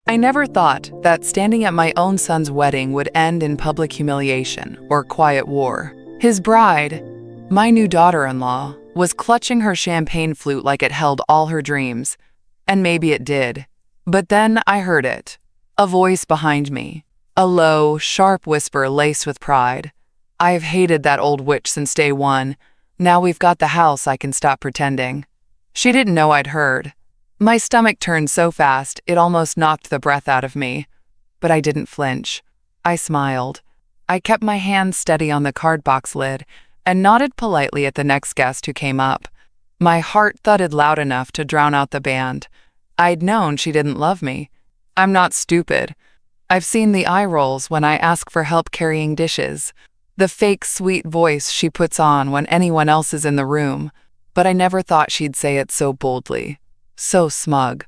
I never thought that standing at my own son's wedding would end in public humiliation or quiet war. His bride, my new daughter-in-law, was clutching her champagne flute like it held all her dreams. And maybe it did. But then I heard it. A voice behind me. A low, sharp whisper laced with pride. "I've hated that old witch since day one. Now we've got the house, I can stop pretending." She didn't know I'd heard. My stomach turned so fast, it almost knocked the breath out of me. But I didn't flinch. I smiled. I kept my hand steady on the card box lid and nodded politely at the next guest who came up. My heart thudded loud enough to drown out the band. I'd known she didn't love me. I'm not stupid. I've seen the eye rolls when I ask for help carrying dishes, the fake sweet voice she puts on when anyone else is in the room, but I never thought she'd say it so boldly, so smug,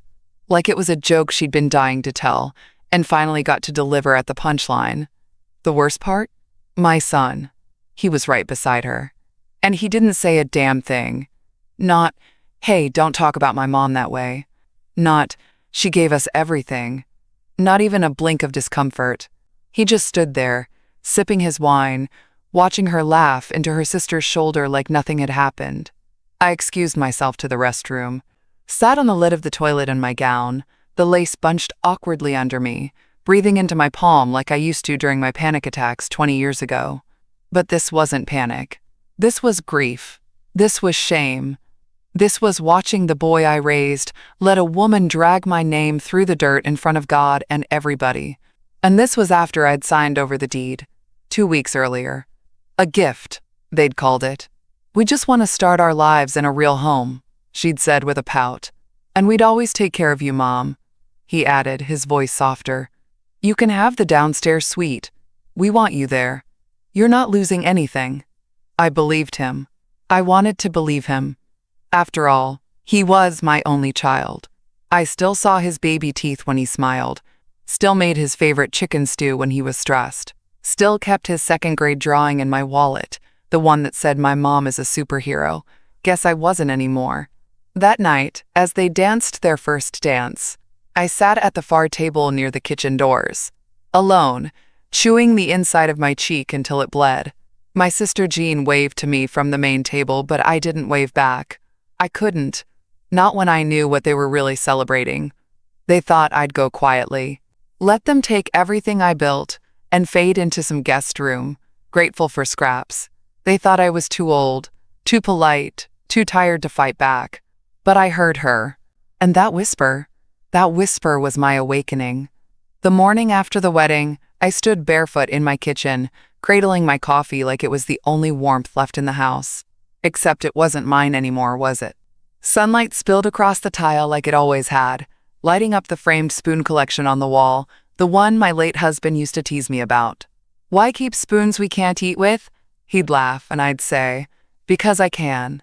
like it was a joke she'd been dying to tell and finally got to deliver at the punchline. The worst part? My son. He was right beside her. And he didn't say a damn thing. Not, "Hey, don't talk about my mom that way." Not, "She gave us everything." Not even a blink of discomfort. He just stood there, sipping his wine, watching her laugh into her sister's shoulder like nothing had happened. I excused myself to the restroom, sat on the lid of the toilet in my gown, the lace bunched awkwardly under me, breathing into my palm like I used to during my panic attacks 20 years ago. But this wasn't panic. This was grief. This was shame. This was watching the boy I raised let a woman drag my name through the dirt in front of God and everybody. And this was after I'd signed over the deed, 2 weeks earlier. A gift, they'd called it. "We just want to start our lives in a real home," she'd said with a pout. "And we'd always take care of you, Mom," he added, his voice softer. "You can have the downstairs suite. We want you there. You're not losing anything." I believed him. I wanted to believe him. After all, he was my only child. I still saw his baby teeth when he smiled, still made his favorite chicken stew when he was stressed, still kept his second-grade drawing in my wallet, the one that said my mom is a superhero. Guess I wasn't anymore. That night, as they danced their first dance, I sat at the far table near the kitchen doors, alone, chewing the inside of my cheek until it bled. My sister Jean waved to me from the main table, but I didn't wave back. I couldn't. Not when I knew what they were really celebrating. They thought I'd go quietly, let them take everything I built, and fade into some guest room, grateful for scraps. They thought I was too old, too polite, too tired to fight back. But I heard her. And that whisper was my awakening. The morning after the wedding, I stood barefoot in my kitchen, cradling my coffee like it was the only warmth left in the house. Except it wasn't mine anymore, was it? Sunlight spilled across the tile like it always had, lighting up the framed spoon collection on the wall, the one my late husband used to tease me about. "Why keep spoons we can't eat with?" He'd laugh, and I'd say, "Because I can."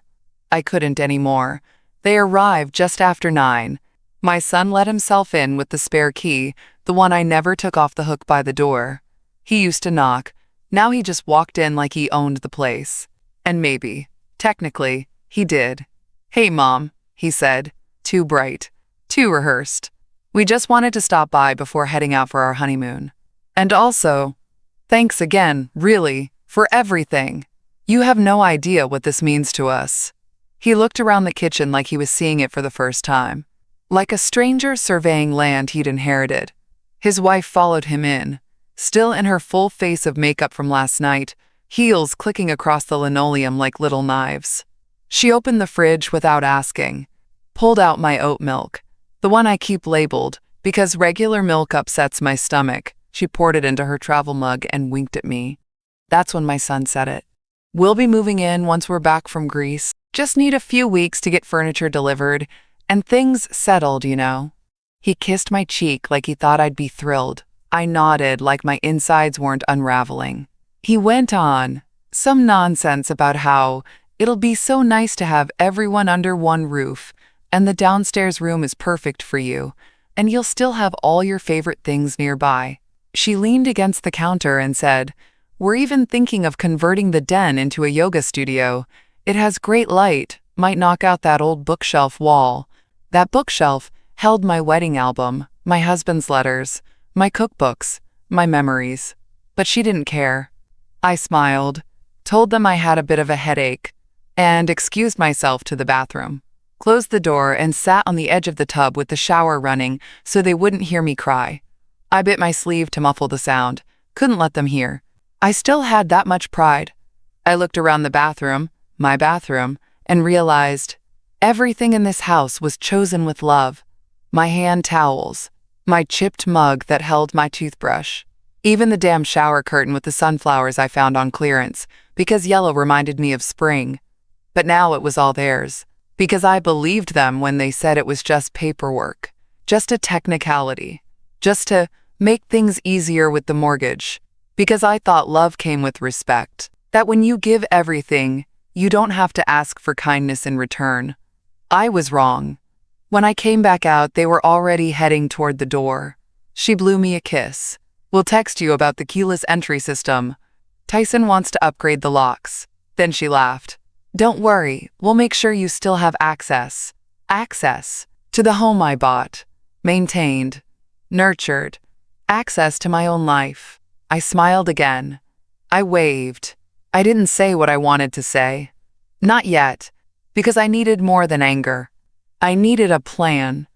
I couldn't anymore. They arrived just after 9. My son let himself in with the spare key, the one I never took off the hook by the door. He used to knock. Now he just walked in like he owned the place. And maybe, technically, he did. "Hey, Mom," he said, too bright, too rehearsed. "We just wanted to stop by before heading out for our honeymoon. And also, thanks again, really, for everything. You have no idea what this means to us." He looked around the kitchen like he was seeing it for the first time, like a stranger surveying land he'd inherited. His wife followed him in, still in her full face of makeup from last night, heels clicking across the linoleum like little knives. She opened the fridge without asking, pulled out my oat milk, the one I keep labeled, because regular milk upsets my stomach. She poured it into her travel mug and winked at me. That's when my son said it. "We'll be moving in once we're back from Greece. Just need a few weeks to get furniture delivered, and things settled, you know." He kissed my cheek like he thought I'd be thrilled. I nodded like my insides weren't unraveling. He went on, some nonsense about how it'll be so nice to have everyone under one roof, and the downstairs room is perfect for you, and you'll still have all your favorite things nearby. She leaned against the counter and said, "We're even thinking of converting the den into a yoga studio. It has great light, might knock out that old bookshelf wall." That bookshelf held my wedding album, my husband's letters, my cookbooks, my memories. But she didn't care. I smiled, told them I had a bit of a headache, and excused myself to the bathroom. Closed the door and sat on the edge of the tub with the shower running so they wouldn't hear me cry. I bit my sleeve to muffle the sound, couldn't let them hear. I still had that much pride. I looked around the bathroom, my bathroom, and realized everything in this house was chosen with love. My hand towels, my chipped mug that held my toothbrush, even the damn shower curtain with the sunflowers I found on clearance, because yellow reminded me of spring. But now it was all theirs, because I believed them when they said it was just paperwork, just a technicality, just to make things easier with the mortgage, because I thought love came with respect, that when you give everything, you don't have to ask for kindness in return. I was wrong. When I came back out, they were already heading toward the door. She blew me a kiss. "We'll text you about the keyless entry system. Tyson wants to upgrade the locks." Then she laughed. "Don't worry, we'll make sure you still have access. Access to the home I bought, maintained, nurtured. Access to my own life." I smiled again. I waved. I didn't say what I wanted to say. Not yet, because I needed more than anger. I needed a plan.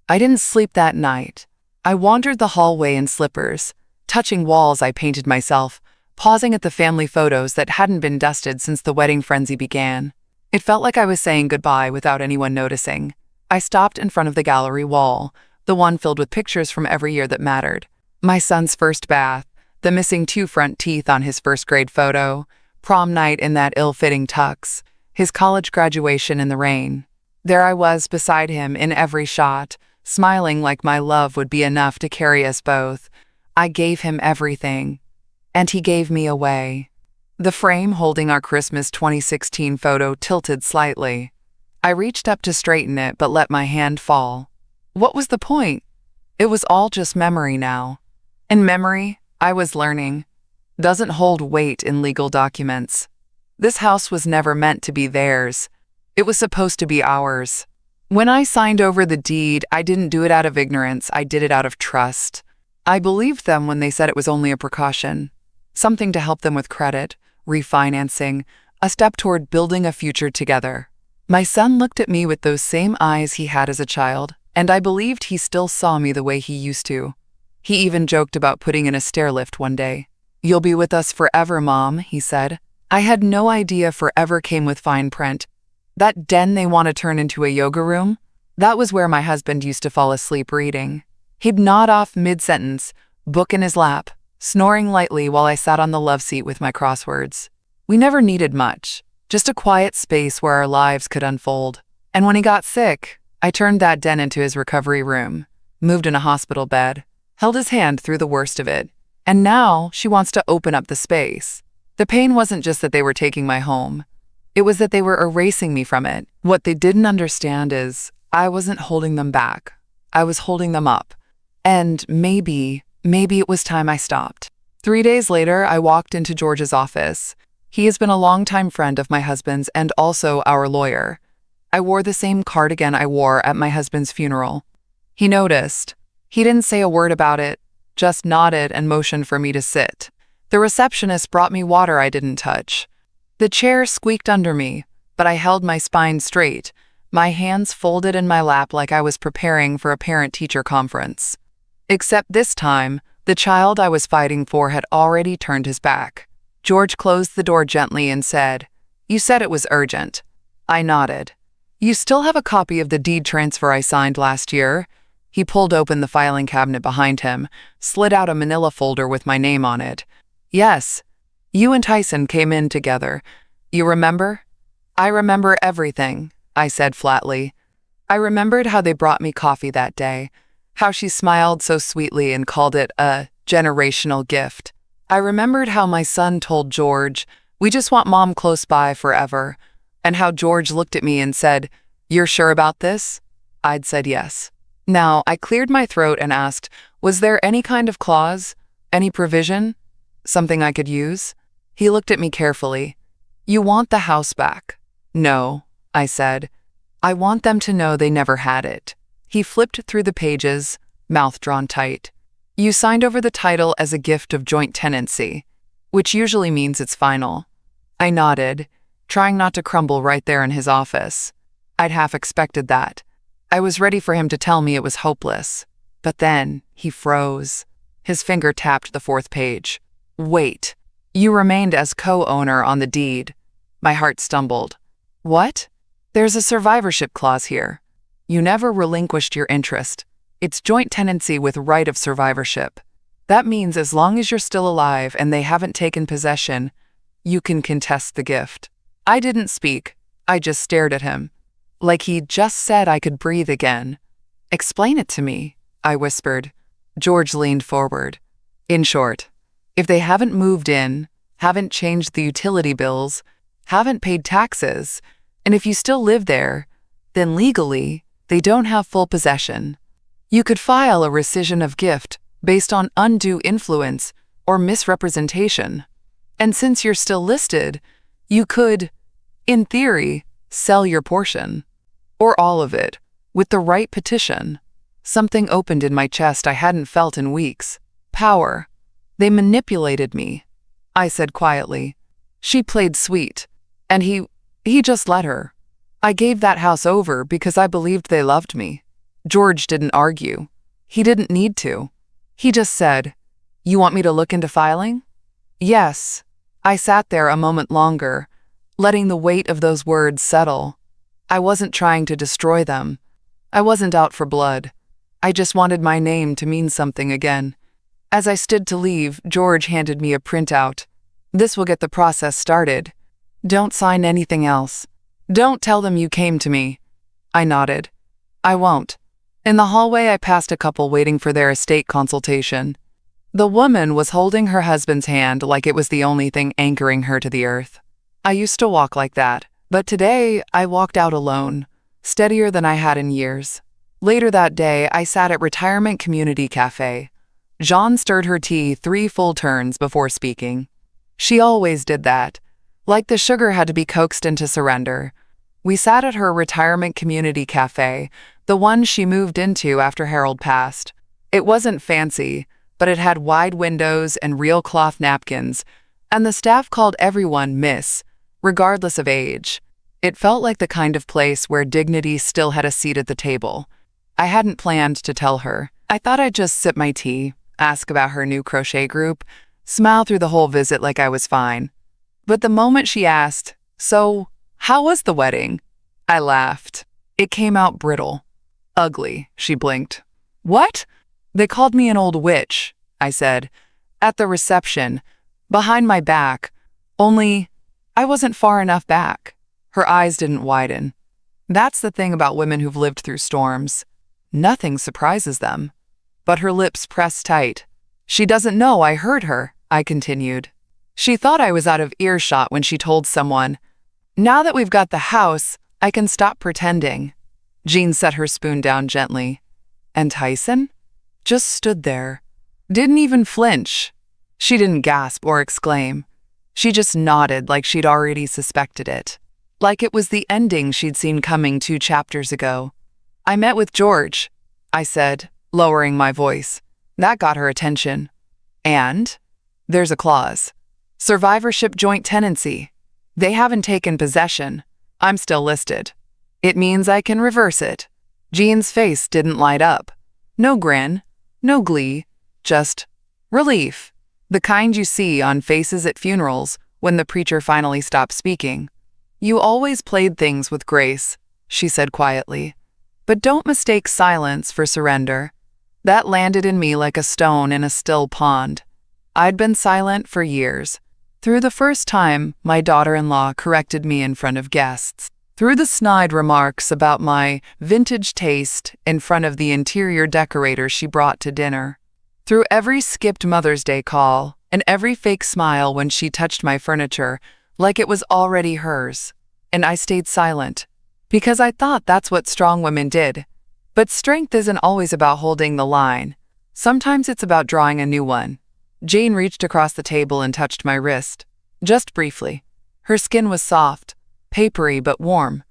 I didn't sleep that night. I wandered the hallway in slippers. Touching walls I painted myself, pausing at the family photos that hadn't been dusted since the wedding frenzy began. It felt like I was saying goodbye without anyone noticing. I stopped in front of the gallery wall, the one filled with pictures from every year that mattered. My son's first bath, the missing 2 front teeth on his first grade photo, prom night in that ill-fitting tux, his college graduation in the rain. There I was beside him in every shot, smiling like my love would be enough to carry us both. I gave him everything, and he gave me away. The frame holding our Christmas 2016 photo tilted slightly. I reached up to straighten it but let my hand fall. What was the point? It was all just memory now. And memory, I was learning, doesn't hold weight in legal documents. This house was never meant to be theirs. It was supposed to be ours. When I signed over the deed, I didn't do it out of ignorance, I did it out of trust. I believed them when they said it was only a precaution, something to help them with credit, refinancing, a step toward building a future together. My son looked at me with those same eyes he had as a child, and I believed he still saw me the way he used to. He even joked about putting in a stair lift one day. "You'll be with us forever, Mom," he said. I had no idea forever came with fine print. That den they want to turn into a yoga room? That was where my husband used to fall asleep reading. He'd nod off mid-sentence, book in his lap, snoring lightly while I sat on the love seat with my crosswords. We never needed much, just a quiet space where our lives could unfold. And when he got sick, I turned that den into his recovery room, moved in a hospital bed, held his hand through the worst of it. And now she wants to open up the space. The pain wasn't just that they were taking my home. It was that they were erasing me from it. What they didn't understand is I wasn't holding them back. I was holding them up. And maybe it was time I stopped. 3 days later, I walked into George's office. He has been a longtime friend of my husband's and also our lawyer. I wore the same cardigan I wore at my husband's funeral. He noticed. He didn't say a word about it, just nodded and motioned for me to sit. The receptionist brought me water I didn't touch. The chair squeaked under me, but I held my spine straight, my hands folded in my lap like I was preparing for a parent-teacher conference. Except this time, the child I was fighting for had already turned his back. George closed the door gently and said, "You said it was urgent." I nodded. "You still have a copy of the deed transfer I signed last year?" He pulled open the filing cabinet behind him, slid out a manila folder with my name on it. "Yes. You and Tyson came in together. You remember?" "I remember everything," I said flatly. I remembered how they brought me coffee that day, how she smiled so sweetly and called it a generational gift. I remembered how my son told George, "We just want Mom close by forever," and how George looked at me and said, "You're sure about this?" I'd said yes. Now, I cleared my throat and asked, was there any kind of clause, any provision, something I could use? He looked at me carefully. "You want the house back?" "No," I said. "I want them to know they never had it." He flipped through the pages, mouth drawn tight. You signed over the title as a gift of joint tenancy, which usually means it's final. I nodded, trying not to crumble right there in his office. I'd half expected that. I was ready for him to tell me it was hopeless. But then, he froze. His finger tapped the fourth page. Wait, you remained as co-owner on the deed. My heart stumbled. What? There's a survivorship clause here. You never relinquished your interest. It's joint tenancy with right of survivorship. That means as long as you're still alive and they haven't taken possession, you can contest the gift. I didn't speak. I just stared at him. Like he'd just said I could breathe again. Explain it to me, I whispered. George leaned forward. In short, if they haven't moved in, haven't changed the utility bills, haven't paid taxes, and if you still live there, then legally, they don't have full possession. You could file a rescission of gift based on undue influence or misrepresentation. And since you're still listed, you could, in theory, sell your portion. Or all of it, with the right petition. Something opened in my chest I hadn't felt in weeks. Power. They manipulated me, I said quietly. She played sweet, and he just let her. I gave that house over because I believed they loved me. George didn't argue. He didn't need to. He just said, "You want me to look into filing?" Yes. I sat there a moment longer, letting the weight of those words settle. I wasn't trying to destroy them. I wasn't out for blood. I just wanted my name to mean something again. As I stood to leave, George handed me a printout. This will get the process started. Don't sign anything else. Don't tell them you came to me. I nodded. I won't. In the hallway, I passed a couple waiting for their estate consultation. The woman was holding her husband's hand like it was the only thing anchoring her to the earth. I used to walk like that, but today I walked out alone, steadier than I had in years. Later that day, I sat at Retirement Community Cafe. Jean stirred her tea 3 full turns before speaking. She always did that, like the sugar had to be coaxed into surrender. We sat at her Retirement Community Cafe, the one she moved into after Harold passed. It wasn't fancy, but it had wide windows and real cloth napkins, and the staff called everyone Miss, regardless of age. It felt like the kind of place where dignity still had a seat at the table. I hadn't planned to tell her. I thought I'd just sip my tea, ask about her new crochet group, smile through the whole visit like I was fine. But the moment she asked, "So, how was the wedding?" I laughed. It came out brittle. Ugly, she blinked. What? They called me an old witch, I said, at the reception, behind my back, only I wasn't far enough back. Her eyes didn't widen. That's the thing about women who've lived through storms. Nothing surprises them. But her lips pressed tight. She doesn't know I heard her, I continued. She thought I was out of earshot when she told someone, "Now that we've got the house, I can stop pretending." Jean set her spoon down gently. And Tyson? Just stood there. Didn't even flinch. She didn't gasp or exclaim. She just nodded like she'd already suspected it. Like it was the ending she'd seen coming 2 chapters ago. I met with George, I said, lowering my voice. That got her attention. And? There's a clause. Survivorship joint tenancy. They haven't taken possession. I'm still listed. It means I can reverse it. Jean's face didn't light up. No grin, no glee, just relief. The kind you see on faces at funerals when the preacher finally stops speaking. You always played things with grace, she said quietly. But don't mistake silence for surrender. That landed in me like a stone in a still pond. I'd been silent for years. Through the first time my daughter-in-law corrected me in front of guests. Through the snide remarks about my vintage taste in front of the interior decorator she brought to dinner. Through every skipped Mother's Day call and every fake smile when she touched my furniture like it was already hers. And I stayed silent because I thought that's what strong women did. But strength isn't always about holding the line. Sometimes it's about drawing a new one. Jane reached across the table and touched my wrist. Just briefly. Her skin was soft, papery but warm.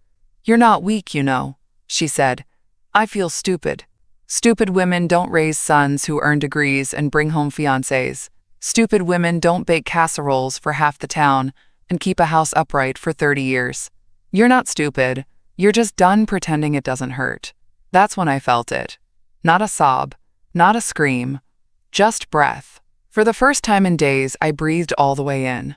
"You're not weak, you know," she said. "I feel stupid." Stupid women don't raise sons who earn degrees and bring home fiancés. Stupid women don't bake casseroles for half the town and keep a house upright for 30 years. You're not stupid. You're just done pretending it doesn't hurt. That's when I felt it. Not a sob, not a scream, just breath. For the first time in days, I breathed all the way in.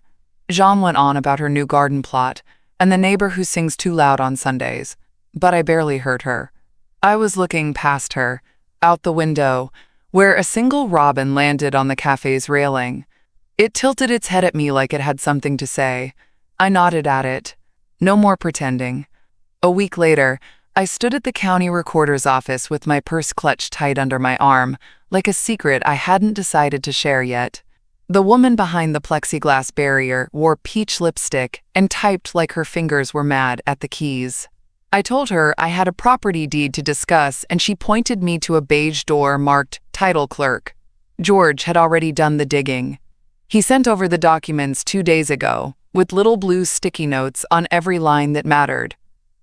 Jean went on about her new garden plot and the neighbor who sings too loud on Sundays, but I barely heard her. I was looking past her, out the window, where a single robin landed on the cafe's railing. It tilted its head at me like it had something to say. I nodded at it. No more pretending. A week later, I stood at the county recorder's office with my purse clutched tight under my arm, like a secret I hadn't decided to share yet. The woman behind the plexiglass barrier wore peach lipstick and typed like her fingers were mad at the keys. I told her I had a property deed to discuss, and she pointed me to a beige door marked Title Clerk. George had already done the digging. He sent over the documents 2 days ago, with little blue sticky notes on every line that mattered.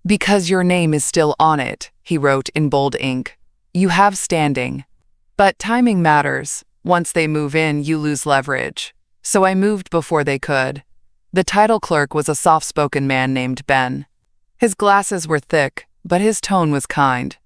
Because your name is still on it, he wrote in bold ink. You have standing. But timing matters. Once they move in, you lose leverage. So I moved before they could. The title clerk was a soft-spoken man named Ben. His glasses were thick, but his tone was kind.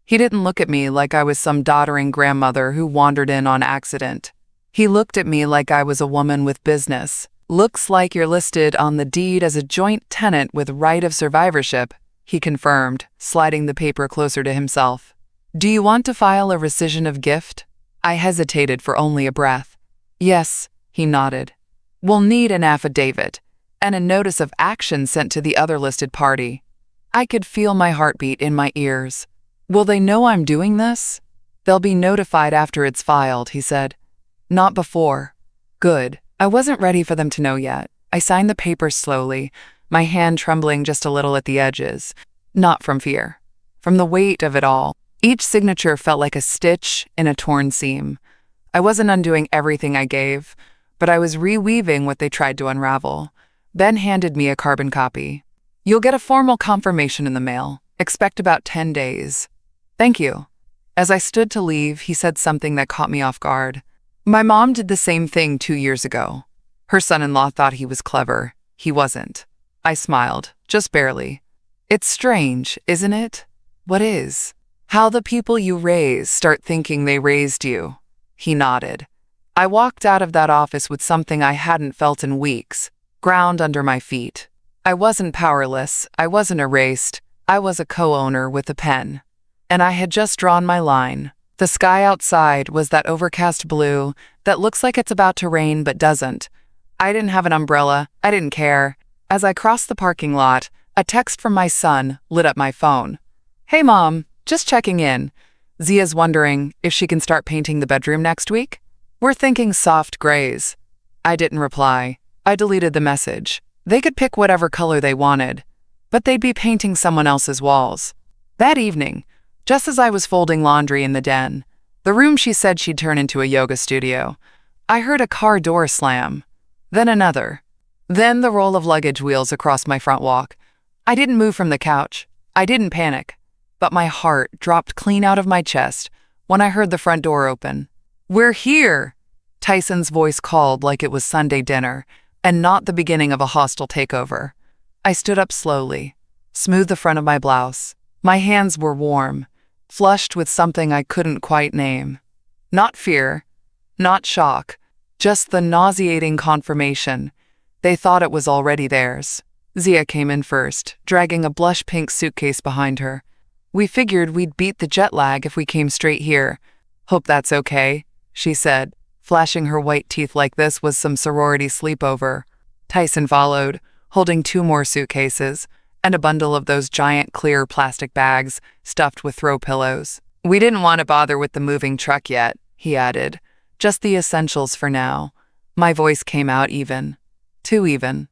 He didn't look at me like I was some doddering grandmother who wandered in on accident. He looked at me like I was a woman with business. Looks like you're listed on the deed as a joint tenant with right of survivorship, he confirmed, sliding the paper closer to himself. Do you want to file a rescission of gift? I hesitated for only a breath. Yes, he nodded. We'll need an affidavit and a notice of action sent to the other listed party. I could feel my heartbeat in my ears. Will they know I'm doing this? They'll be notified after it's filed, he said. Not before. Good. I wasn't ready for them to know yet. I signed the papers slowly, my hand trembling just a little at the edges. Not from fear. From the weight of it all. Each signature felt like a stitch in a torn seam. I wasn't undoing everything I gave, but I was reweaving what they tried to unravel. Ben handed me a carbon copy. You'll get a formal confirmation in the mail. Expect about 10 days. Thank you. As I stood to leave, he said something that caught me off guard. My mom did the same thing 2 years ago. Her son-in-law thought he was clever. He wasn't. I smiled, just barely. It's strange, isn't it? What is? How the people you raise start thinking they raised you. He nodded. I walked out of that office with something I hadn't felt in weeks, ground under my feet. I wasn't powerless, I wasn't erased, I was a co-owner with a pen. And I had just drawn my line. The sky outside was that overcast blue that looks like it's about to rain but doesn't. I didn't have an umbrella, I didn't care. As I crossed the parking lot, a text from my son lit up my phone. Hey Mom, just checking in. Zia's wondering if she can start painting the bedroom next week. We're thinking soft grays. I didn't reply. I deleted the message. They could pick whatever color they wanted, but they'd be painting someone else's walls. That evening, just as I was folding laundry in the den, the room she said she'd turn into a yoga studio, I heard a car door slam. Then another. Then the roll of luggage wheels across my front walk. I didn't move from the couch. I didn't panic. But my heart dropped clean out of my chest when I heard the front door open. We're here! Tyson's voice called like it was Sunday dinner, and not the beginning of a hostile takeover. I stood up slowly, smoothed the front of my blouse. My hands were warm, flushed with something I couldn't quite name. Not fear, not shock, just the nauseating confirmation. They thought it was already theirs. Zia came in first, dragging a blush-pink suitcase behind her. We figured we'd beat the jet lag if we came straight here. Hope that's okay, she said. Flashing her white teeth like this was some sorority sleepover. Tyson followed, holding 2 more suitcases and a bundle of those giant clear plastic bags stuffed with throw pillows. We didn't want to bother with the moving truck yet, he added. Just the essentials for now. My voice came out even. Too even.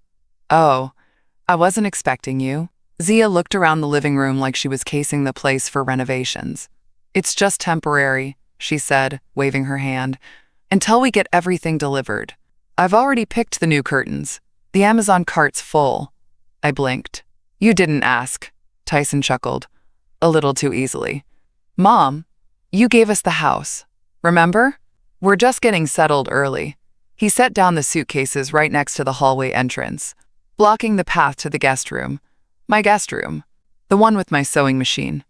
Oh, I wasn't expecting you. Zia looked around the living room like she was casing the place for renovations. It's just temporary, she said, waving her hand, until we get everything delivered. I've already picked the new curtains. The Amazon cart's full. I blinked. You didn't ask, Tyson chuckled, a little too easily. Mom, You gave us the house. Remember? We're just getting settled early. He set down the suitcases right next to the hallway entrance, blocking the path to the guest room. My guest room. The one with my sewing machine.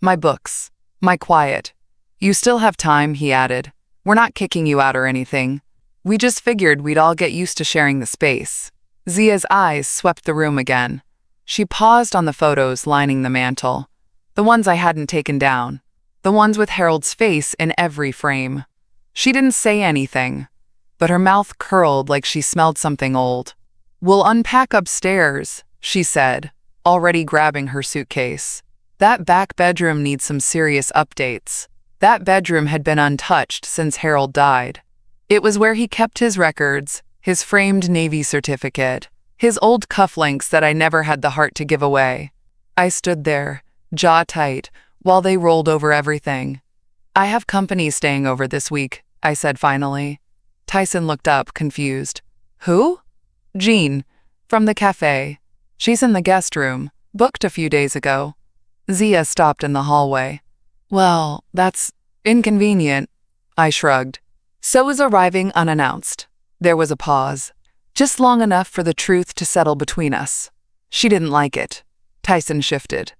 My books. My quiet. You still have time, he added. We're not kicking you out or anything. We just figured we'd all get used to sharing the space. Zia's eyes swept the room again. She paused on the photos lining the mantel. The ones I hadn't taken down. The ones with Harold's face in every frame. She didn't say anything, but her mouth curled like she smelled something old. We'll unpack upstairs, she said, already grabbing her suitcase. That back bedroom needs some serious updates. That bedroom had been untouched since Harold died. It was where he kept his records, his framed Navy certificate, his old cufflinks that I never had the heart to give away. I stood there, jaw tight, while they rolled over everything. I have company staying over this week, I said finally. Tyson looked up, confused. Who? Jean, from the cafe. She's in the guest room, booked a few days ago. Zia stopped in the hallway. Well, that's inconvenient, I shrugged. So is arriving unannounced. There was a pause, just long enough for the truth to settle between us. She didn't like it. Tyson shifted.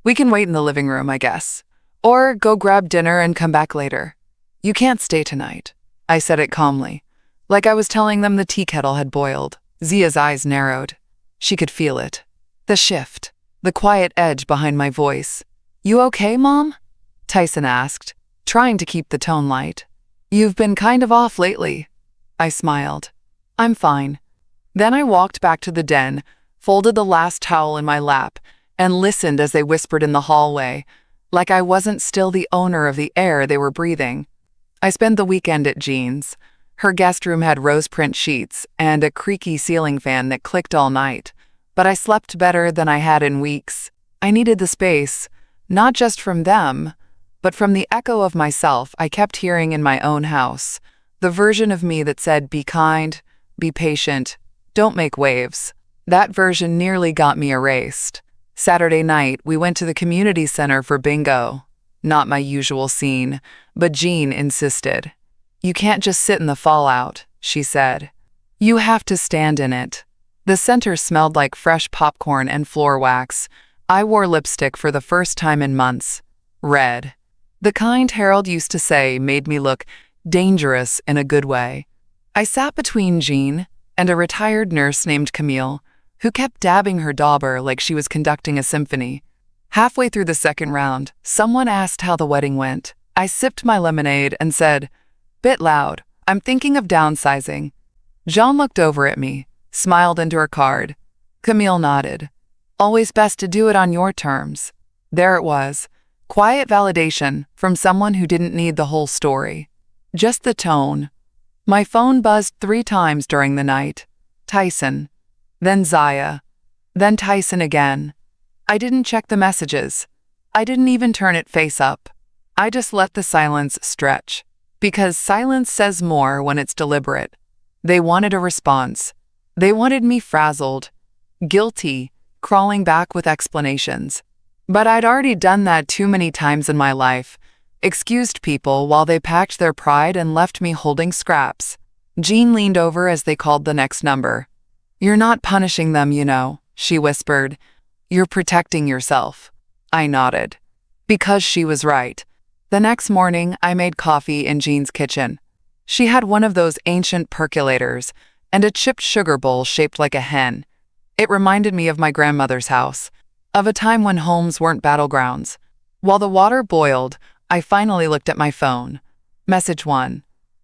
We can wait in the living room, I guess. Or go grab dinner and come back later. You can't stay tonight. I said it calmly, like I was telling them the tea kettle had boiled. Zia's eyes narrowed. She could feel it. The shift. The quiet edge behind my voice. You okay, Mom? Tyson asked, trying to keep the tone light. You've been kind of off lately. I smiled. I'm fine. Then I walked back to the den, folded the last towel in my lap, and listened as they whispered in the hallway, like I wasn't still the owner of the air they were breathing. I spent the weekend at Jean's. Her guest room had rose print sheets and a creaky ceiling fan that clicked all night, but I slept better than I had in weeks. I needed the space, not just from them, but from the echo of myself I kept hearing in my own house, the version of me that said, be kind, be patient, don't make waves. That version nearly got me erased. Saturday night, we went to the community center for bingo. Not my usual scene, but Jean insisted. You can't just sit in the fallout, she said. You have to stand in it. The center smelled like fresh popcorn and floor wax. I wore lipstick for the first time in months. Red. The kind Harold used to say made me look dangerous in a good way. I sat between Jean and a retired nurse named Camille, who kept dabbing her dauber like she was conducting a symphony. Halfway through the second round, someone asked how the wedding went. I sipped my lemonade and said, bit loud, I'm thinking of downsizing. Jean looked over at me, smiled into her card. Camille nodded. Always best to do it on your terms. There it was. Quiet validation from someone who didn't need the whole story. Just the tone. My phone buzzed 3 times during the night. Tyson. Then Zia. Then Tyson again. I didn't check the messages. I didn't even turn it face up. I just let the silence stretch. Because silence says more when it's deliberate. They wanted a response. They wanted me frazzled, guilty, crawling back with explanations. But I'd already done that too many times in my life. Excused people while they packed their pride and left me holding scraps. Jean leaned over as they called the next number. You're not punishing them, you know, she whispered. You're protecting yourself. I nodded. Because she was right. The next morning, I made coffee in Jean's kitchen. She had one of those ancient percolators and a chipped sugar bowl shaped like a hen. It reminded me of my grandmother's house, of a time when homes weren't battlegrounds. While the water boiled, I finally looked at my phone. Message 1.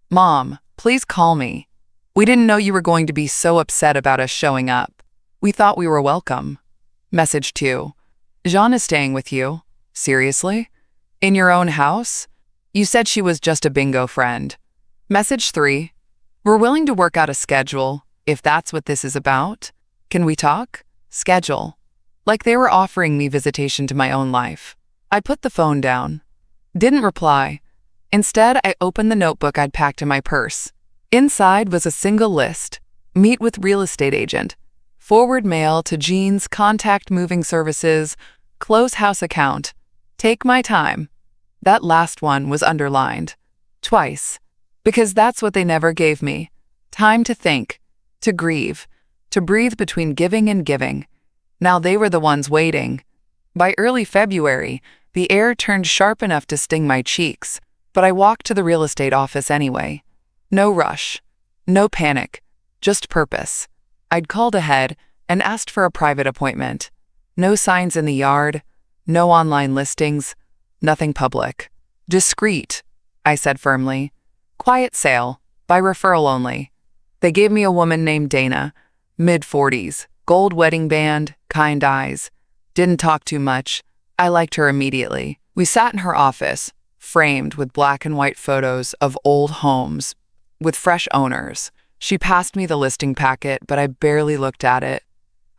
Mom, please call me. We didn't know you were going to be so upset about us showing up. We thought we were welcome. Message 2. Jean is staying with you. Seriously? In your own house? You said she was just a bingo friend. Message 3. We're willing to work out a schedule, if that's what this is about. Can we talk? Schedule. Like they were offering me visitation to my own life. I put the phone down. Didn't reply. Instead, I opened the notebook I'd packed in my purse. Inside was a single list. Meet with real estate agent. Forward mail to Jean's contact moving services. Close house account. Take my time. That last one was underlined. Twice. Because that's what they never gave me. Time to think, to grieve, to breathe between giving and giving. Now they were the ones waiting. By early February, the air turned sharp enough to sting my cheeks, but I walked to the real estate office anyway. No rush. No panic. Just purpose. I'd called ahead and asked for a private appointment. No signs in the yard. No online listings. Nothing public. Discreet, I said firmly. Quiet sale, by referral only. They gave me a woman named Dana, mid-40s, gold wedding band, kind eyes. Didn't talk too much. I liked her immediately. We sat in her office, framed with black and white photos of old homes with fresh owners. She passed me the listing packet, but I barely looked at it.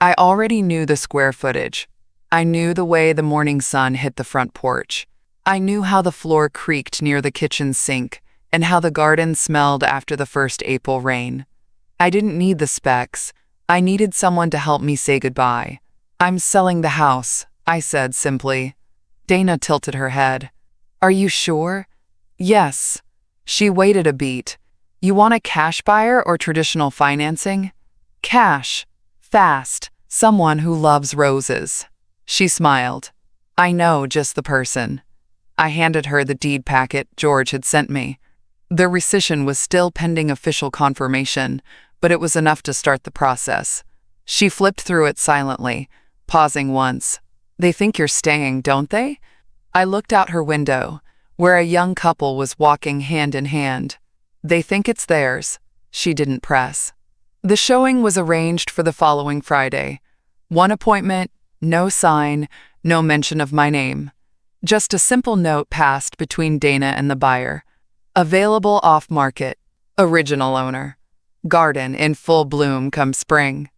I already knew the square footage. I knew the way the morning sun hit the front porch. I knew how the floor creaked near the kitchen sink and how the garden smelled after the first April rain. I didn't need the specs. I needed someone to help me say goodbye. I'm selling the house, I said simply. Dana tilted her head. Are you sure? Yes. She waited a beat. You want a cash buyer or traditional financing? Cash. Fast. Someone who loves roses. She smiled. I know just the person. I handed her the deed packet George had sent me. The rescission was still pending official confirmation, but it was enough to start the process. She flipped through it silently, pausing once. They think you're staying, don't they? I looked out her window, where a young couple was walking hand in hand. They think it's theirs. She didn't press. The showing was arranged for the following Friday. One appointment, no sign, no mention of my name. Just a simple note passed between Dana and the buyer. Available off-market. Original owner. Garden in full bloom come spring.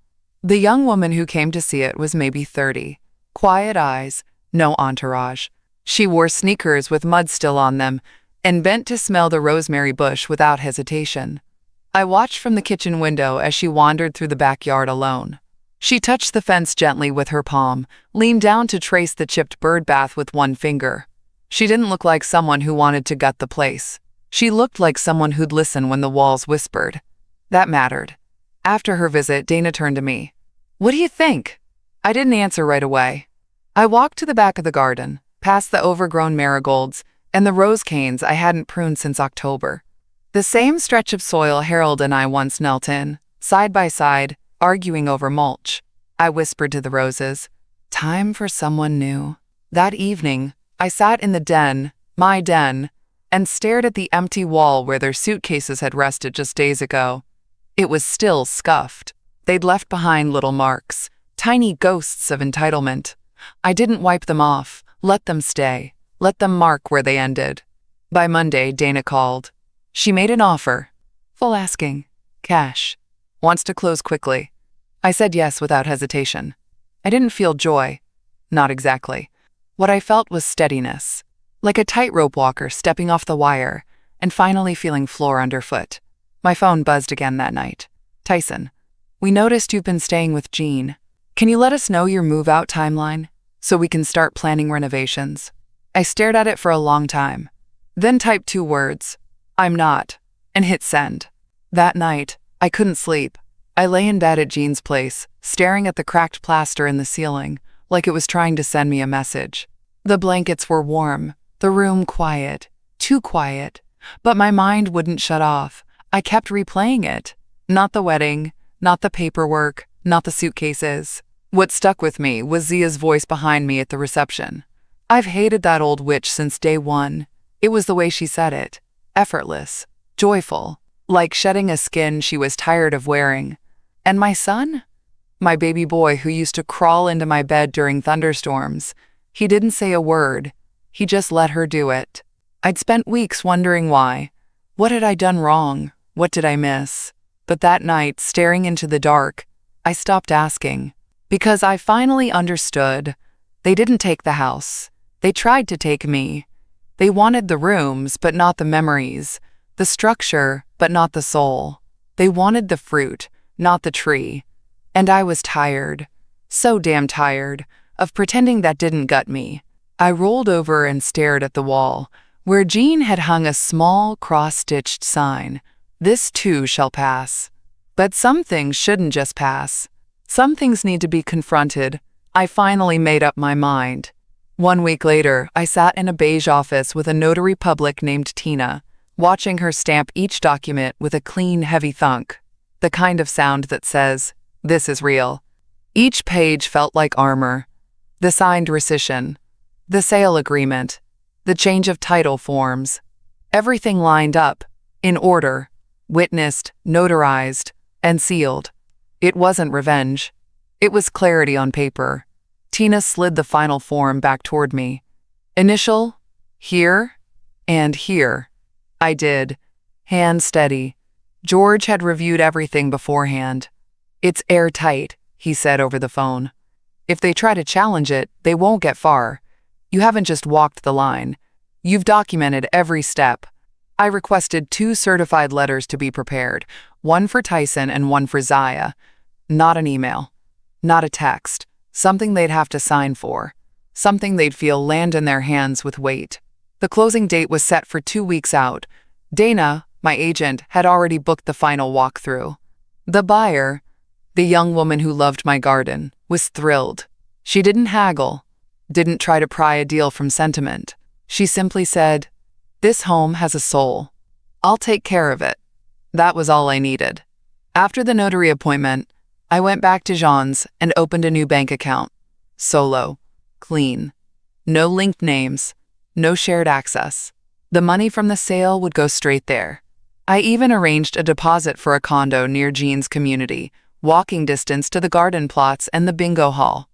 The young woman who came to see it was maybe 30. Quiet eyes, no entourage. She wore sneakers with mud still on them and bent to smell the rosemary bush without hesitation. I watched from the kitchen window as she wandered through the backyard alone. She touched the fence gently with her palm, leaned down to trace the chipped bird bath with one finger. She didn't look like someone who wanted to gut the place. She looked like someone who'd listen when the walls whispered. That mattered. After her visit, Dana turned to me. What do you think? I didn't answer right away. I walked to the back of the garden, past the overgrown marigolds and the rose canes I hadn't pruned since October. The same stretch of soil Harold and I once knelt in, side by side, arguing over mulch. I whispered to the roses, time for someone new. That evening, I sat in the den, my den, and stared at the empty wall where their suitcases had rested just days ago. It was still scuffed. They'd left behind little marks, tiny ghosts of entitlement. I didn't wipe them off, let them stay, let them mark where they ended. By Monday, Dana called. She made an offer. Full asking. Cash. Wants to close quickly. I said yes without hesitation. I didn't feel joy. Not exactly. What I felt was steadiness, like a tightrope walker stepping off the wire and finally feeling floor underfoot. My phone buzzed again that night. Tyson, we noticed you've been staying with Jean. Can you let us know your move-out timeline so we can start planning renovations? I stared at it for a long time, then typed 2 words, I'm not, and hit send. That night, I couldn't sleep. I lay in bed at Jean's place, staring at the cracked plaster in the ceiling, like it was trying to send me a message. The blankets were warm, the room quiet, too quiet, but my mind wouldn't shut off. I kept replaying it. Not the wedding, not the paperwork, not the suitcases. What stuck with me was Zia's voice behind me at the reception. I've hated that old witch since day one. It was the way she said it. Effortless, joyful, like shedding a skin she was tired of wearing. And my son? My baby boy who used to crawl into my bed during thunderstorms. He didn't say a word. He just let her do it. I'd spent weeks wondering why. What had I done wrong? What did I miss? But that night, staring into the dark, I stopped asking. Because I finally understood. They didn't take the house. They tried to take me. They wanted the rooms, but not the memories. The structure, but not the soul. They wanted the fruit, not the tree. And I was tired, so damn tired, of pretending that didn't gut me. I rolled over and stared at the wall, where Jean had hung a small cross-stitched sign. This too shall pass. But some things shouldn't just pass. Some things need to be confronted. I finally made up my mind. 1 week later, I sat in a beige office with a notary public named Tina, watching her stamp each document with a clean, heavy thunk, the kind of sound that says, "This is real." Each page felt like armor. The signed rescission, the sale agreement, the change of title forms. Everything lined up, in order, witnessed, notarized, and sealed. It wasn't revenge. It was clarity on paper. Tina slid the final form back toward me. Initial, here, and here. I did. Hand steady. George had reviewed everything beforehand. "It's airtight," he said over the phone. "If they try to challenge it, they won't get far. You haven't just walked the line. You've documented every step." I requested 2 certified letters to be prepared, one for Tyson and one for Zia. Not an email. Not a text. Something they'd have to sign for. Something they'd feel land in their hands with weight. The closing date was set for 2 weeks out. Dana, my agent, had already booked the final walkthrough. The buyer, the young woman who loved my garden, was thrilled. She didn't haggle, didn't try to pry a deal from sentiment. She simply said, "This home has a soul. I'll take care of it." That was all I needed. After the notary appointment, I went back to Jean's and opened a new bank account. Solo. Clean. No linked names. No shared access. The money from the sale would go straight there. I even arranged a deposit for a condo near Jean's community, walking distance to the garden plots and the bingo hall.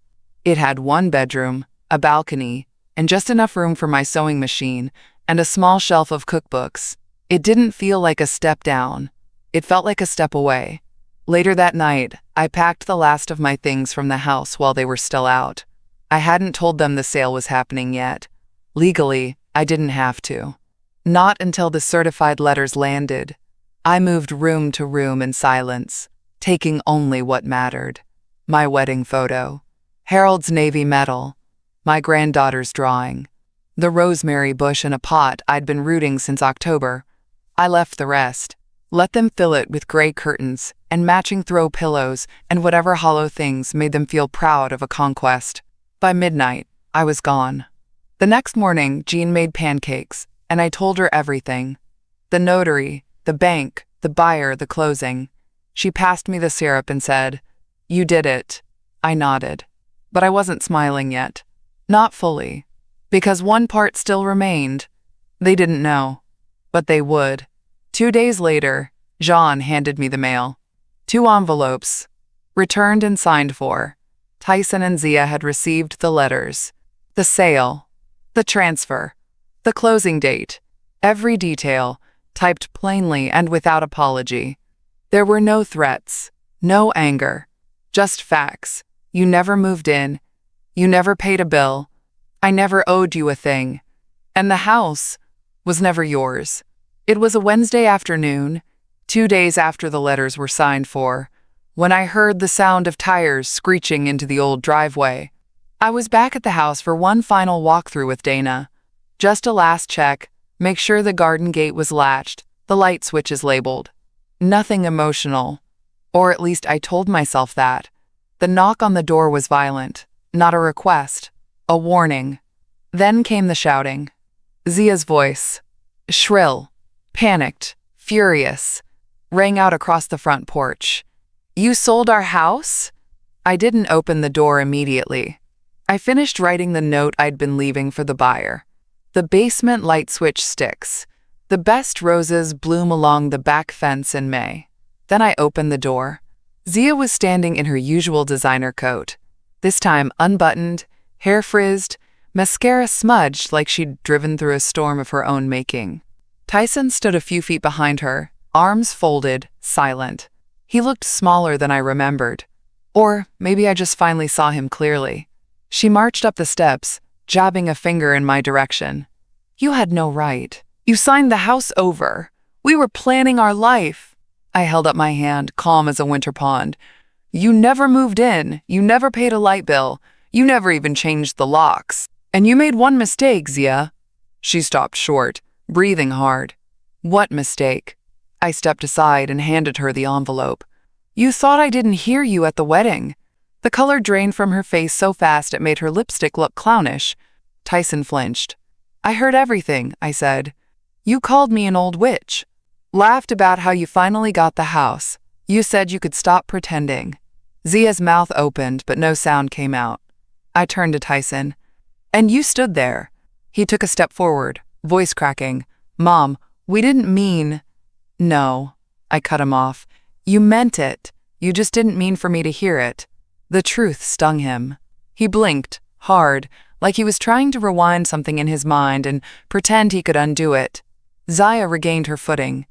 It had 1 bedroom, a balcony, and just enough room for my sewing machine and a small shelf of cookbooks. It didn't feel like a step down. It felt like a step away. Later that night, I packed the last of my things from the house while they were still out. I hadn't told them the sale was happening yet. Legally, I didn't have to. Not until the certified letters landed. I moved room to room in silence, taking only what mattered. My wedding photo, Harold's Navy medal, my granddaughter's drawing, the rosemary bush in a pot I'd been rooting since October. I left the rest. Let them fill it with gray curtains and matching throw pillows and whatever hollow things made them feel proud of a conquest. By midnight, I was gone. The next morning, Jean made pancakes, and I told her everything. The notary, the bank, the buyer, the closing. She passed me the syrup and said, "You did it." I nodded. But I wasn't smiling yet. Not fully. Because one part still remained. They didn't know. But they would. 2 days later, Jean handed me the mail. 2 envelopes. Returned and signed for. Tyson and Zia had received the letters. The sale. The transfer. The closing date. Every detail, typed plainly and without apology. There were no threats. No anger. Just facts. You never moved in. You never paid a bill. I never owed you a thing. And the house was never yours. It was a Wednesday afternoon, 2 days after the letters were signed for, when I heard the sound of tires screeching into the old driveway. I was back at the house for one final walkthrough with Dana. Just a last check, make sure the garden gate was latched, the light switches labeled. Nothing emotional. Or at least I told myself that. The knock on the door was violent, not a request, a warning. Then came the shouting. Zia's voice, shrill, panicked, furious, rang out across the front porch. "You sold our house?" I didn't open the door immediately. I finished writing the note I'd been leaving for the buyer. The basement light switch sticks. The best roses bloom along the back fence in May. Then I opened the door. Zia was standing in her usual designer coat, this time unbuttoned, hair frizzed, mascara smudged like she'd driven through a storm of her own making. Tyson stood a few feet behind her, arms folded, silent. He looked smaller than I remembered. Or maybe I just finally saw him clearly. She marched up the steps, jabbing a finger in my direction. "You had no right. You signed the house over. We were planning our life." I held up my hand, calm as a winter pond. "You never moved in. You never paid a light bill. You never even changed the locks." And you made one mistake, Zia. She stopped short, breathing hard. What mistake? I stepped aside and handed her the envelope. You thought I didn't hear you at the wedding. The color drained from her face so fast it made her lipstick look clownish. Tyson flinched. I heard everything, I said. You called me an old witch. Laughed about how you finally got the house. You said you could stop pretending. Zia's mouth opened, but no sound came out. I turned to Tyson. And you stood there. He took a step forward, voice cracking. Mom, we didn't mean… No, I cut him off. You meant it. You just didn't mean for me to hear it. The truth stung him. He blinked, hard, like he was trying to rewind something in his mind and pretend he could undo it. Zia regained her footing.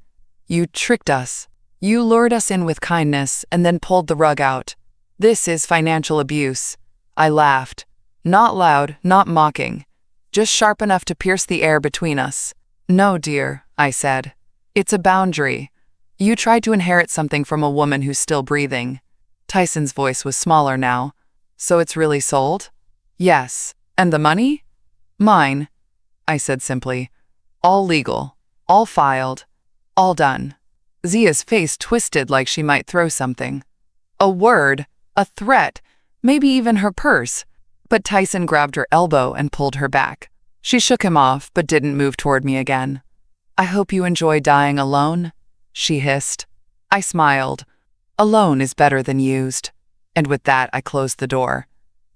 You tricked us. You lured us in with kindness and then pulled the rug out. This is financial abuse. I laughed. Not loud, not mocking. Just sharp enough to pierce the air between us. No, dear, I said. It's a boundary. You tried to inherit something from a woman who's still breathing. Tyson's voice was smaller now. So it's really sold? Yes. And the money? Mine, I said simply. All legal. All filed. All done. Zia's face twisted like she might throw something. A word, a threat, maybe even her purse. But Tyson grabbed her elbow and pulled her back. She shook him off but didn't move toward me again. I hope you enjoy dying alone, she hissed. I smiled. Alone is better than used. And with that, I closed the door.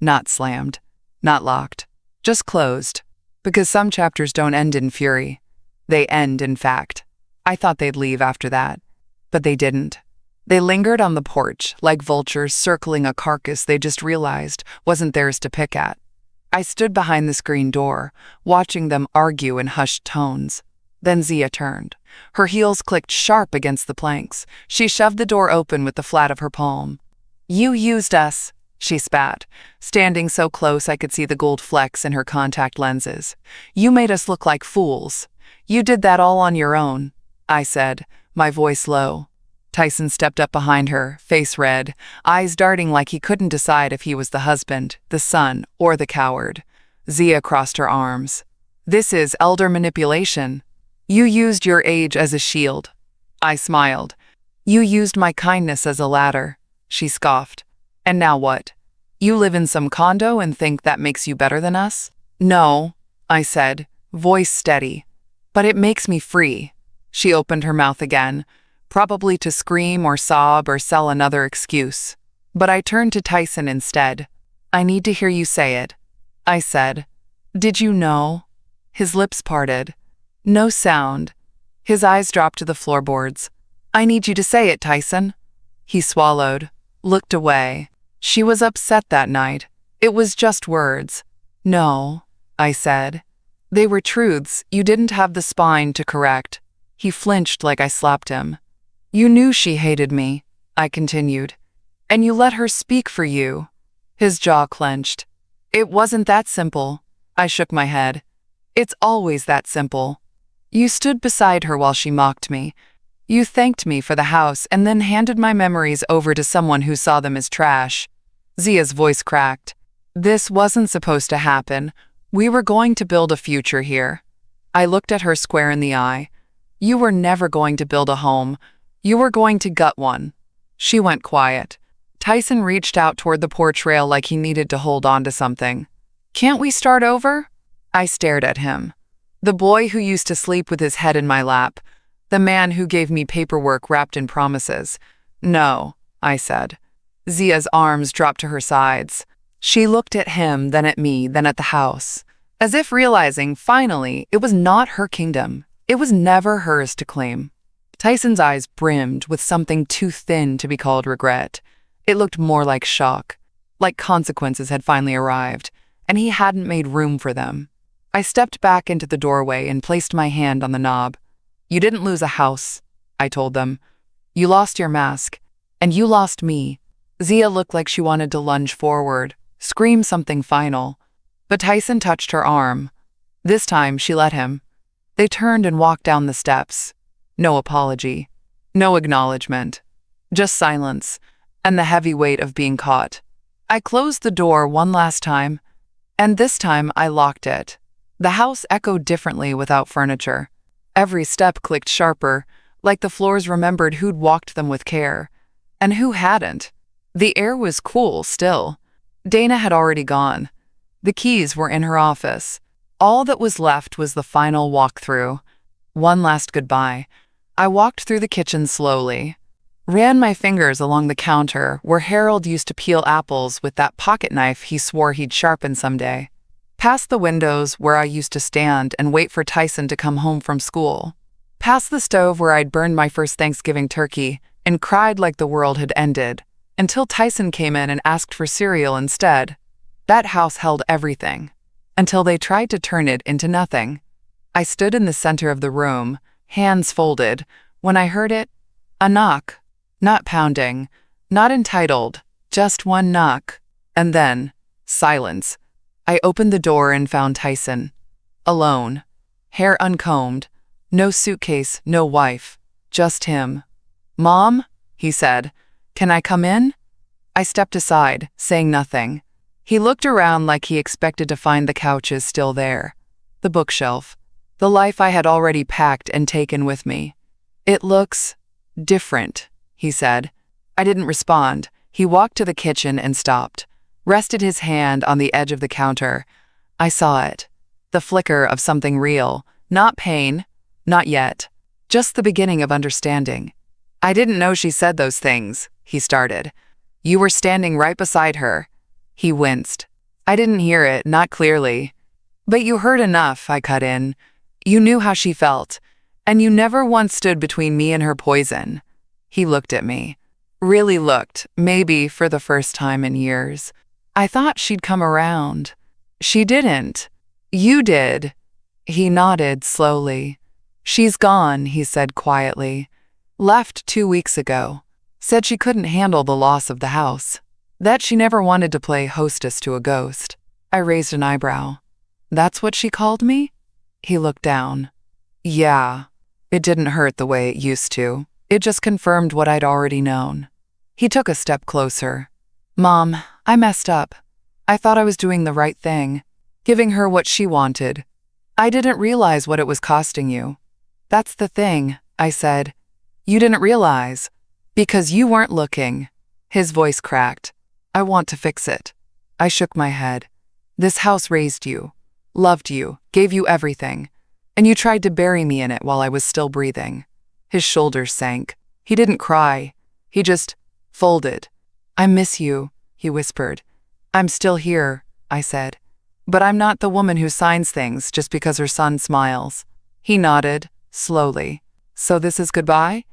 Not slammed. Not locked. Just closed. Because some chapters don't end in fury. They end in fact. I thought they'd leave after that. But they didn't. They lingered on the porch, like vultures circling a carcass they just realized wasn't theirs to pick at. I stood behind the screen door, watching them argue in hushed tones. Then Zia turned. Her heels clicked sharp against the planks. She shoved the door open with the flat of her palm. You used us, she spat, standing so close I could see the gold flecks in her contact lenses. You made us look like fools. You did that all on your own, I said, my voice low. Tyson stepped up behind her, face red, eyes darting like he couldn't decide if he was the husband, the son, or the coward. Zia crossed her arms. This is elder manipulation. You used your age as a shield. I smiled. You used my kindness as a ladder, she scoffed. And now what? You live in some condo and think that makes you better than us? No, I said, voice steady. But it makes me free. She opened her mouth again, probably to scream or sob or sell another excuse. But I turned to Tyson instead. I need to hear you say it, I said. Did you know? His lips parted. No sound. His eyes dropped to the floorboards. I need you to say it, Tyson. He swallowed, looked away. She was upset that night. It was just words. No, I said. They were truths you didn't have the spine to correct. He flinched like I slapped him. You knew she hated me, I continued. And you let her speak for you. His jaw clenched. It wasn't that simple. I shook my head. It's always that simple. You stood beside her while she mocked me. You thanked me for the house and then handed my memories over to someone who saw them as trash. Zia's voice cracked. This wasn't supposed to happen. We were going to build a future here. I looked at her square in the eye. You were never going to build a home. You were going to gut one. She went quiet. Tyson reached out toward the porch rail like he needed to hold on to something. Can't we start over? I stared at him. The boy who used to sleep with his head in my lap. The man who gave me paperwork wrapped in promises. No, I said. Zia's arms dropped to her sides. She looked at him, then at me, then at the house. As if realizing, finally, it was not her kingdom. It was never hers to claim. Tyson's eyes brimmed with something too thin to be called regret. It looked more like shock, like consequences had finally arrived, and he hadn't made room for them. I stepped back into the doorway and placed my hand on the knob. You didn't lose a house, I told them. You lost your mask, and you lost me. Zia looked like she wanted to lunge forward, scream something final. But Tyson touched her arm. This time, she let him. They turned and walked down the steps. No apology. No acknowledgement. Just silence, and the heavy weight of being caught. I closed the door one last time. And this time I locked it. The house echoed differently without furniture. Every step clicked sharper, like the floors remembered who'd walked them with care. And who hadn't? The air was cool still. Dana had already gone. The keys were in her office. All that was left was the final walkthrough. One last goodbye. I walked through the kitchen slowly, ran my fingers along the counter where Harold used to peel apples with that pocket knife he swore he'd sharpen someday, past the windows where I used to stand and wait for Tyson to come home from school, past the stove where I'd burned my first Thanksgiving turkey and cried like the world had ended, until Tyson came in and asked for cereal instead. That house held everything, until they tried to turn it into nothing. I stood in the center of the room, hands folded, when I heard it, a knock. Not pounding, not entitled, just one knock. And then, silence. I opened the door and found Tyson. Alone. Hair uncombed. No suitcase, no wife. Just him. "Mom," he said, "can I come in?" I stepped aside, saying nothing. He looked around like he expected to find the couches still there. The bookshelf. The life I had already packed and taken with me. "It looks different," he said. I didn't respond. He walked to the kitchen and stopped, rested his hand on the edge of the counter. I saw it. The flicker of something real. Not pain. Not yet. Just the beginning of understanding. "I didn't know she said those things," he started. "You were standing right beside her." He winced. "I didn't hear it, not clearly." "But you heard enough," I cut in. "You knew how she felt, and you never once stood between me and her poison." He looked at me. Really looked, maybe for the first time in years. "I thought she'd come around." "She didn't. You did." He nodded slowly. "She's gone," he said quietly. "Left 2 weeks ago. Said she couldn't handle the loss of the house. That she never wanted to play hostess to a ghost." I raised an eyebrow. "That's what she called me?" He looked down. "Yeah." It didn't hurt the way it used to. It just confirmed what I'd already known. He took a step closer. "Mom, I messed up. I thought I was doing the right thing, giving her what she wanted. I didn't realize what it was costing you." "That's the thing," I said. "You didn't realize. Because you weren't looking." His voice cracked. "I want to fix it." I shook my head. "This house raised you, loved you, gave you everything, and you tried to bury me in it while I was still breathing." His shoulders sank. He didn't cry. He just folded. "I miss you," he whispered. "I'm still here," I said. "But I'm not the woman who signs things just because her son smiles." He nodded, slowly. "So this is goodbye?"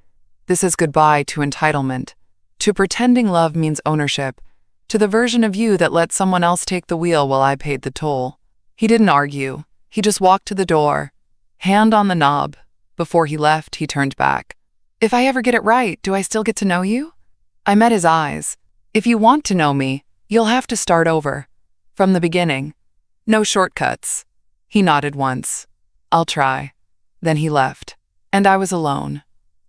"This is goodbye to entitlement, to pretending love means ownership, to the version of you that let someone else take the wheel while I paid the toll." He didn't argue. He just walked to the door, hand on the knob. Before he left, he turned back. "If I ever get it right, do I still get to know you?" I met his eyes. "If you want to know me, you'll have to start over. From the beginning. No shortcuts." He nodded once. "I'll try." Then he left. And I was alone.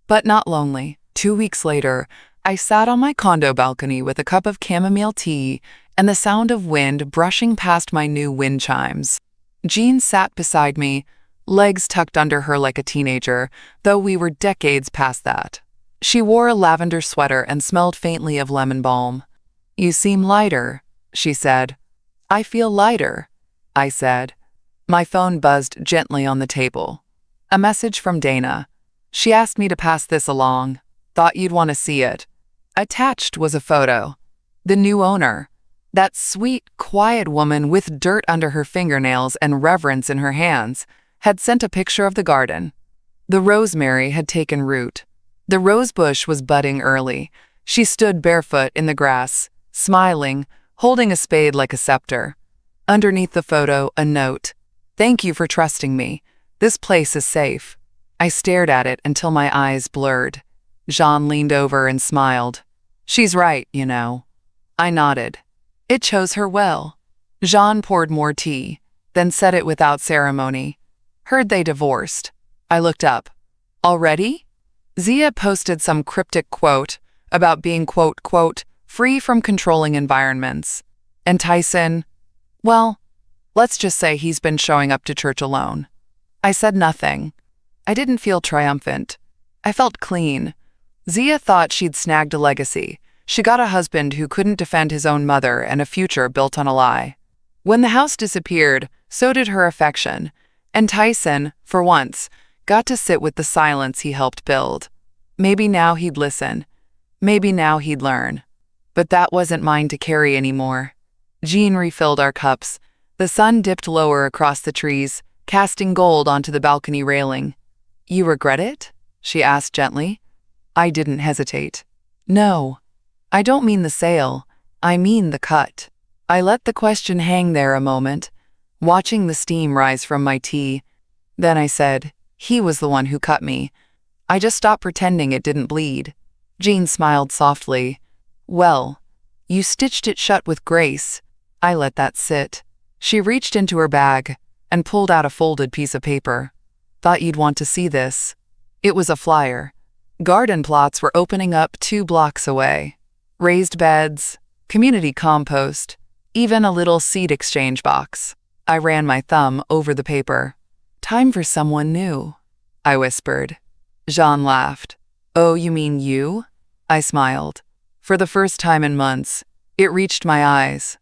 But not lonely. 2 weeks later, I sat on my condo balcony with a cup of chamomile tea and the sound of wind brushing past my new wind chimes. Jean sat beside me, legs tucked under her like a teenager, though we were decades past that. She wore a lavender sweater and smelled faintly of lemon balm. "You seem lighter," she said. "I feel lighter," I said. My phone buzzed gently on the table. A message from Dana. She asked me to pass this along. Thought you'd want to see it. Attached was a photo. The new owner. That sweet, quiet woman with dirt under her fingernails and reverence in her hands had sent a picture of the garden. The rosemary had taken root. The rosebush was budding early. She stood barefoot in the grass, smiling, holding a spade like a scepter. Underneath the photo, a note. "Thank you for trusting me. This place is safe." I stared at it until my eyes blurred. Jean leaned over and smiled. "She's right, you know." I nodded. It chose her well. Jean poured more tea, then said it without ceremony. "Heard they divorced." I looked up. "Already?" Zia posted some cryptic quote about being quote, free from controlling environments. And Tyson, well, Let's just say he's been showing up to church alone. I said nothing. I didn't feel triumphant. I felt clean. Zia thought she'd snagged a legacy. She got a husband who couldn't defend his own mother and a future built on a lie. When the house disappeared, so did her affection. And Tyson, for once, got to sit with the silence he helped build. Maybe now he'd listen. Maybe now he'd learn. But that wasn't mine to carry anymore. Jean refilled our cups. The sun dipped lower across the trees, casting gold onto the balcony railing. "You regret it?" she asked gently. I didn't hesitate. "No. I don't mean the sale. I mean the cut." I let the question hang there a moment, watching the steam rise from my tea. Then I said, "He was the one who cut me. I just stopped pretending it didn't bleed." Jean smiled softly. "Well, you stitched it shut with grace." I let that sit. She reached into her bag and pulled out a folded piece of paper. "Thought you'd want to see this." It was a flyer. Garden plots were opening up 2 blocks away. Raised beds, community compost, even a little seed exchange box. I ran my thumb over the paper. "Time for someone new," I whispered. Jean laughed. "Oh, you mean you?" I smiled. For the first time in months, it reached my eyes.